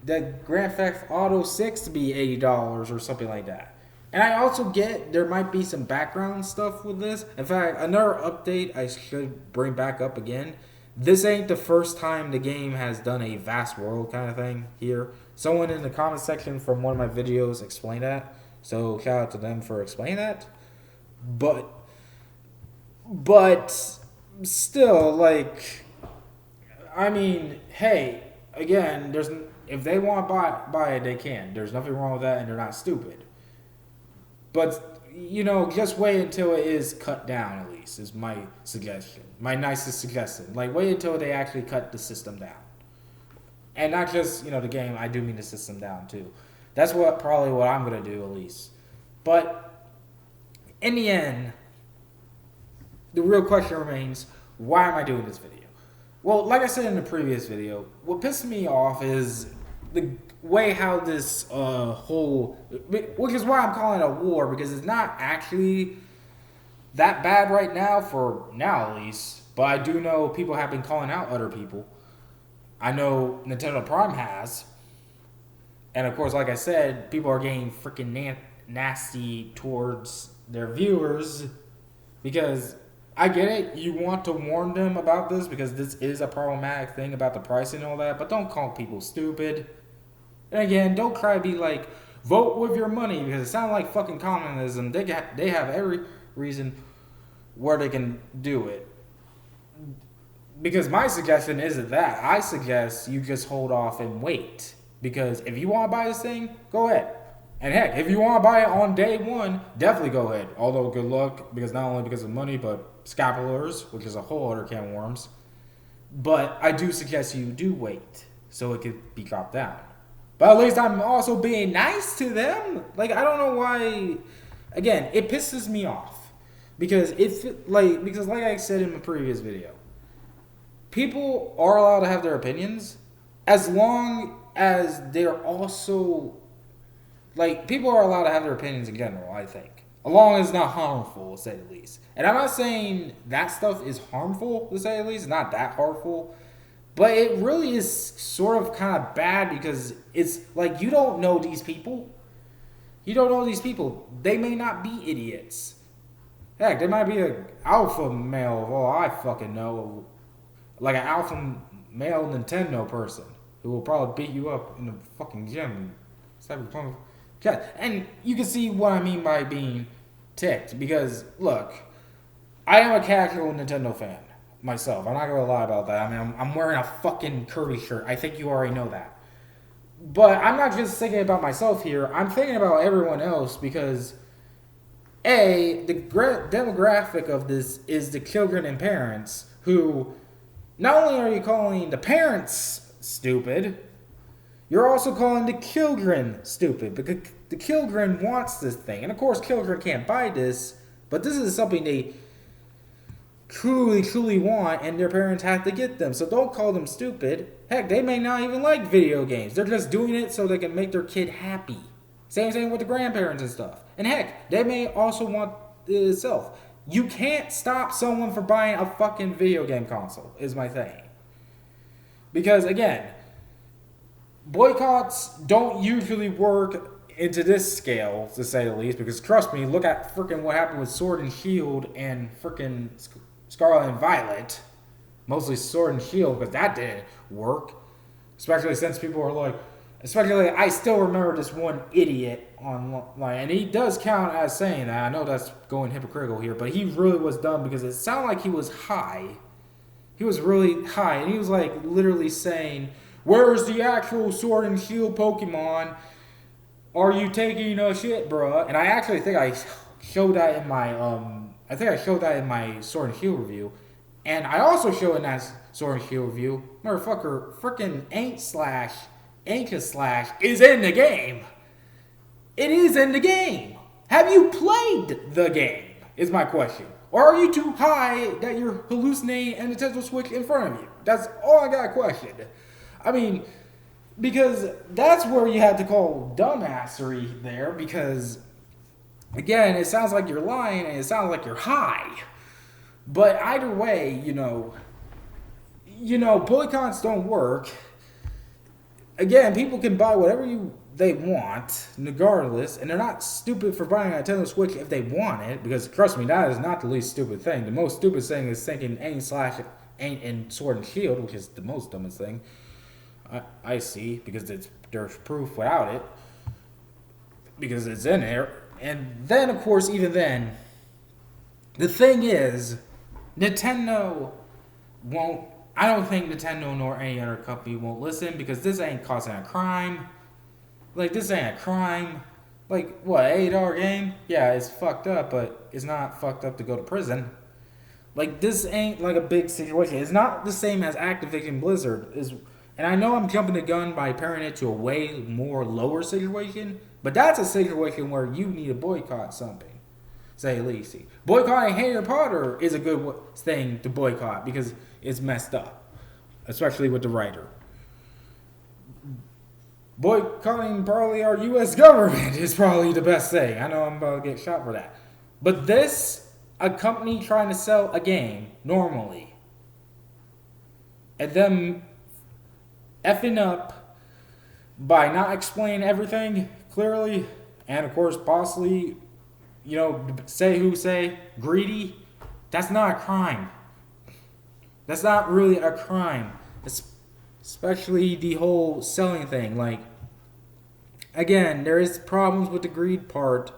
the Grand Theft Auto 6 to be $80 or something like that. And I also get there might be some background stuff with this. In fact, another update I should bring back up again. This ain't the first time the game has done a vast world kind of thing here. Someone in the comment section from one of my videos explained that. So shout out to them for explaining that. But still, like, I mean, hey, again, there's if they want to buy it, they can. There's nothing wrong with that, and they're not stupid. But just wait until it is cut down. At least is my suggestion, my nicest suggestion. Like, wait until they actually cut the system down, and not just the game. I do mean the system down too. That's probably what I'm gonna do at least. But in the end, the real question remains: why am I doing this video? Well, like I said in the previous video, what pisses me off is the way how this which is why I'm calling it a war, because it's not actually that bad right now, for now at least. But I do know people have been calling out other people. I know Nintendo Prime has. And of course, like I said, people are getting freaking nasty towards their viewers, because I get it. You want to warn them about this because this is a problematic thing about the pricing and all that. But don't call people stupid. And again, don't try to be like, vote with your money, because it sounds like fucking communism. They have every reason where they can do it. Because my suggestion isn't that. I suggest you just hold off and wait. Because if you want to buy this thing, go ahead. And heck, if you want to buy it on day one, definitely go ahead. Although, good luck, because not only because of money, but scalpers, which is a whole other can of worms. But I do suggest you do wait, so it could be dropped down. But at least I'm also being nice to them. Like, I don't know why. Again, it pisses me off. Because like I said in my previous video, people are allowed to have their opinions as long as they're also, like, people are allowed to have their opinions in general, I think. As long as it's not harmful, to say the least. And I'm not saying that stuff is harmful, to say the least. It's not that harmful. But it really is sort of kind of bad, because it's like, you don't know these people. You don't know these people. They may not be idiots. Heck, they might be an alpha male of all I fucking know. Like an alpha male Nintendo person who will probably beat you up in the fucking gym. And you can see what I mean by being ticked. Because, look, I am a casual Nintendo fan myself. I'm not going to lie about that. I mean, I'm wearing a fucking Kirby shirt. I think you already know that. But I'm not just thinking about myself here. I'm thinking about everyone else, because the demographic of this is the children and parents, who not only are you calling the parents stupid, you're also calling the children stupid, because the children wants this thing. And of course, children can't buy this, but this is something they truly want, and their parents have to get them. So don't call them stupid. Heck, they may not even like video games. They're just doing it so they can make their kid happy. Same thing with the grandparents and stuff. And heck, they may also want itself. You can't stop someone from buying a fucking video game console, is my thing. Because, again, boycotts don't usually work into this scale, to say the least. Because, trust me, look at freaking what happened with Sword and Shield and freaking Scarlet and Violet. Mostly Sword and Shield, because that didn't work. Especially since people are like, I still remember this one idiot online, and he does count as saying that. I know that's going hypocritical here, but he really was dumb, because it sounded like he was high. He was really high, and he was like literally saying, "Where's the actual Sword and Shield Pokemon? Are you taking a shit, bruh?" And I actually think I showed that in my Sword and Shield review, and I also showed in that Sword and Shield review, motherfucker, freaking Anka Slash is in the game. It is in the game. Have you played the game? Is my question. Or are you too high that you're hallucinating a Nintendo Switch in front of you? That's all I got a question. I mean, because that's where you have to call dumbassery there, because, again, it sounds like you're lying and it sounds like you're high. But either way, boycotts don't work. Again, people can buy whatever they want, regardless, and they're not stupid for buying a Nintendo Switch if they want it, because trust me, that is not the least stupid thing. The most stupid thing is thinking ain't in Sword and Shield, which is the most dumbest thing I see, because there's proof without it. because it's in there. And then, of course, even then, the thing is, Nintendo won't. I don't think Nintendo nor any other company won't listen because this ain't causing a crime. Like, this ain't a crime. Like, what, $8 game? Yeah, it's fucked up, but it's not fucked up to go to prison. Like, this ain't like a big situation. It's not the same as Activision Blizzard. And I know I'm jumping the gun by comparing it to a way more lower situation, but that's a situation where you need to boycott something, say least. Boycotting Harry Potter is a good thing to boycott because it's messed up, especially with the writer. Boycotting probably our U.S. government is probably the best thing. I know I'm about to get shot for that. But this, a company trying to sell a game normally, and them effing up by not explaining everything clearly, and of course possibly, say greedy, that's not a crime. That's not really a crime. Especially the whole selling thing. Like, again, there is problems with the greed part,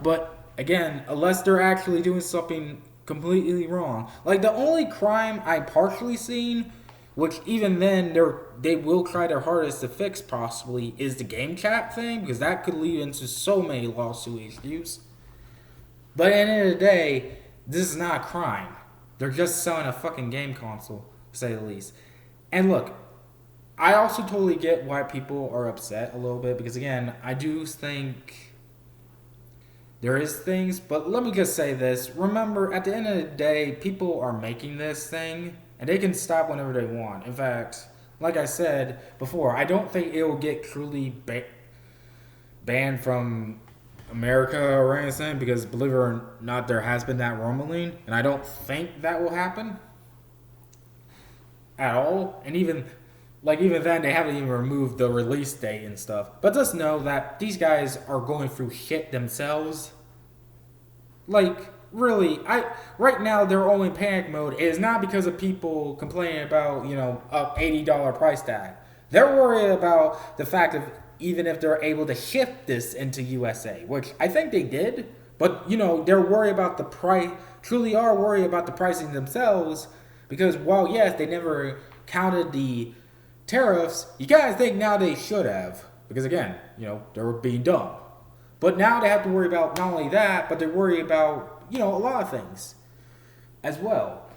but again, unless they're actually doing something completely wrong. Like, the only crime I partially seen, which even then they will try their hardest to fix possibly, is the game chat thing, because that could lead into so many lawsuit issues. But at the end of the day, this is not a crime. They're just selling a fucking game console, to say the least. And look, I also totally get why people are upset a little bit, because again, I do think there is things, but let me just say this. Remember, at the end of the day, people are making this thing, and they can stop whenever they want. In fact, like I said before, I don't think it will get truly banned from America or anything, because believe it or not, there has been that rumbling, and I don't think that will happen at all. And even then, they haven't even removed the release date and stuff. But just know that these guys are going through shit themselves. Like, really, right now they're all in panic mode. It is not because of people complaining about, a $80 price tag. They're worried about the fact of even if they're able to ship this into USA, which I think they did. But, they're worried about the price, truly are worried about the pricing themselves. Because while, yes, they never counted the tariffs, you guys think now they should have. Because again, they were being dumb. But now they have to worry about not only that, but they're worried about, a lot of things as well.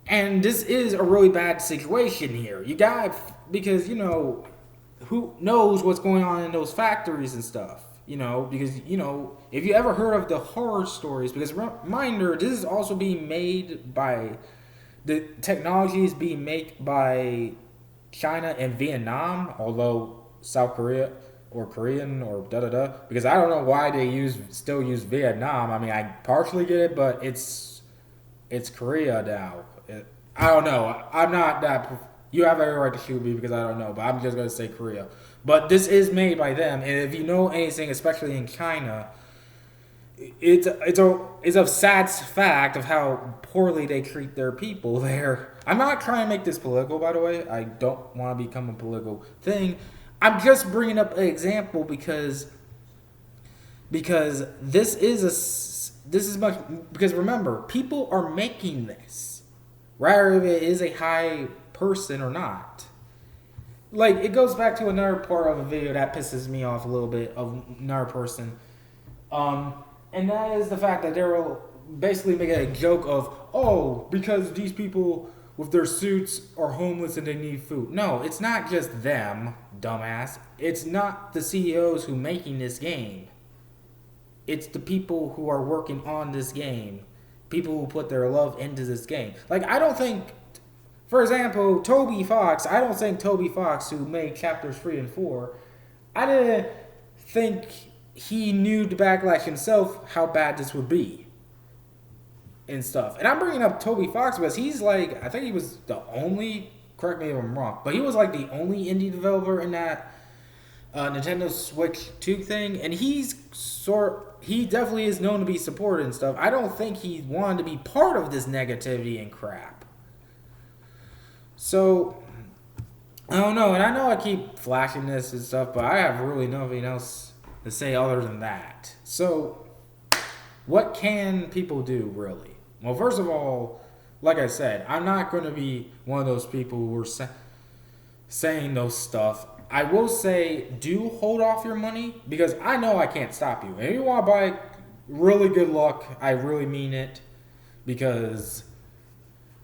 And this is a really bad situation here. You got, because, who knows what's going on in those factories and stuff. Because, if you ever heard of the horror stories, because reminder, this is also being made by, the technology is being made by China and Vietnam, although South Korea or Korean or because I don't know why they still use Vietnam. I mean, I partially get it, but it's Korea now. I don't know. I'm not that. You have every right to shoot me because I don't know, but I'm just gonna say Korea. But this is made by them, and if you know anything, especially in China, it's a sad fact of how poorly they treat their people there. I'm not trying to make this political, by the way. I don't want to become a political thing. I'm just bringing up an example because this is much, because remember, people are making this, rather if it is a high person or not. Like, it goes back to another part of a video that pisses me off a little bit of another person. And that is the fact that they're basically making a joke of, because these people with their suits are homeless and they need food. No, it's not just them, dumbass. It's not the CEOs who making this game. It's the people who are working on this game. People who put their love into this game. Like, I don't think, for example, Toby Fox, who made chapters 3 and 4, I didn't think he knew the backlash himself how bad this would be and stuff. And I'm bringing up Toby Fox because he's like, I think he was the only, correct me if I'm wrong, but he was like the only indie developer in that Nintendo Switch 2 thing, and he definitely is known to be supported and stuff. I don't think he wanted to be part of this negativity and crap. So, I don't know, and I know I keep flashing this and stuff, but I have really nothing else to say other than that. So, what can people do, really? Well, first of all, like I said, I'm not going to be one of those people who are saying those stuff. I will say, do hold off your money, because I know I can't stop you. If you want to buy, really good luck. I really mean it, because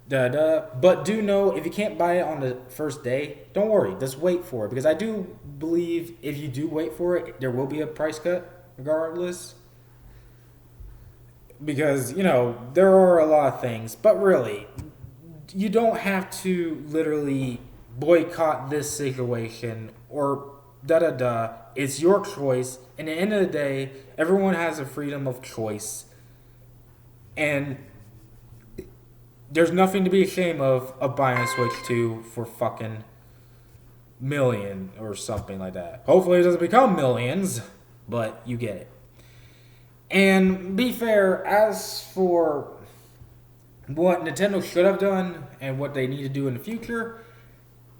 but do know, if you can't buy it on the first day, don't worry. Just wait for it, because I do believe if you do wait for it, there will be a price cut regardless. Because, there are a lot of things, but really, you don't have to literally boycott this situation or da da da. It's your choice. And at the end of the day, everyone has a freedom of choice. And there's nothing to be ashamed of buying a Switch 2 for fucking million or something like that. Hopefully it doesn't become millions, but you get it. And be fair, as for what Nintendo should have done and what they need to do in the future,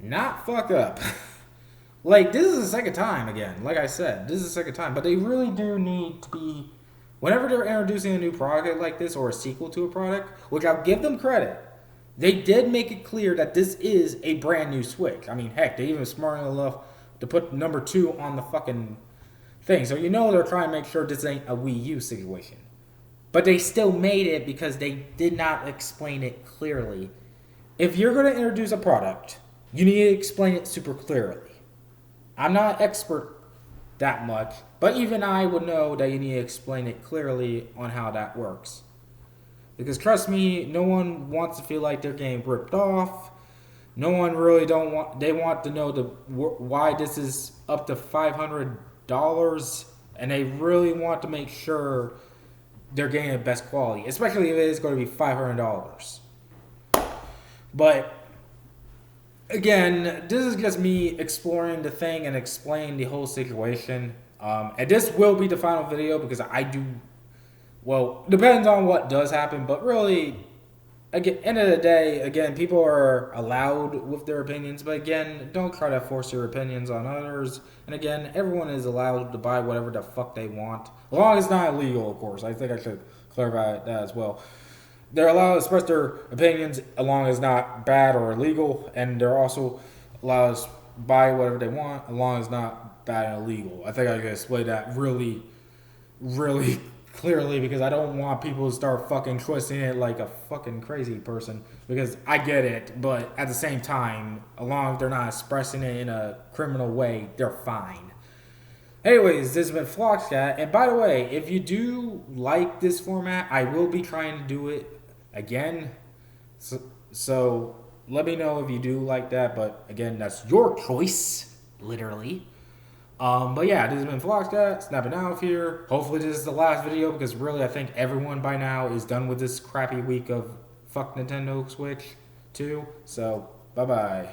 not fuck up. Like, this is the second time again. Like I said, this is the second time. But they really do need to be, whenever they're introducing a new product like this or a sequel to a product, which I'll give them credit, they did make it clear that this is a brand new Switch. I mean, heck, they even smart enough to put number 2 on the fucking thing. So they're trying to make sure this ain't a Wii U situation. But they still made it because they did not explain it clearly. If you're going to introduce a product, you need to explain it super clearly. I'm not an expert that much, but even I would know that you need to explain it clearly on how that works. Because trust me, no one wants to feel like they're getting ripped off. No one really they want to know why this is up to $500, and they really want to make sure they're getting the best quality, especially if it is going to be $500. But again, this is just me exploring the thing and explaining the whole situation. And this will be the final video, because depends on what does happen, but really, again, end of the day, again, people are allowed with their opinions, but again, don't try to force your opinions on others. And again, everyone is allowed to buy whatever the fuck they want, as long as it's not illegal, of course. I think I should clarify that as well. They're allowed to express their opinions as long as it's not bad or illegal, and they're also allowed to buy whatever they want as long as it's not bad and illegal. I think I can explain that really, really clearly, because I don't want people to start fucking twisting it like a fucking crazy person, because I get it, but at the same time, as long as they're not expressing it in a criminal way, they're fine. Anyways, this has been Floxcat, and by the way, if you do like this format, I will be trying to do it again, so let me know if you do like that, but again, that's your choice, literally. But yeah, this has been Floxcat, snapping out here. Hopefully this is the last video, because really I think everyone by now is done with this crappy week of fuck Nintendo Switch 2. So, bye-bye.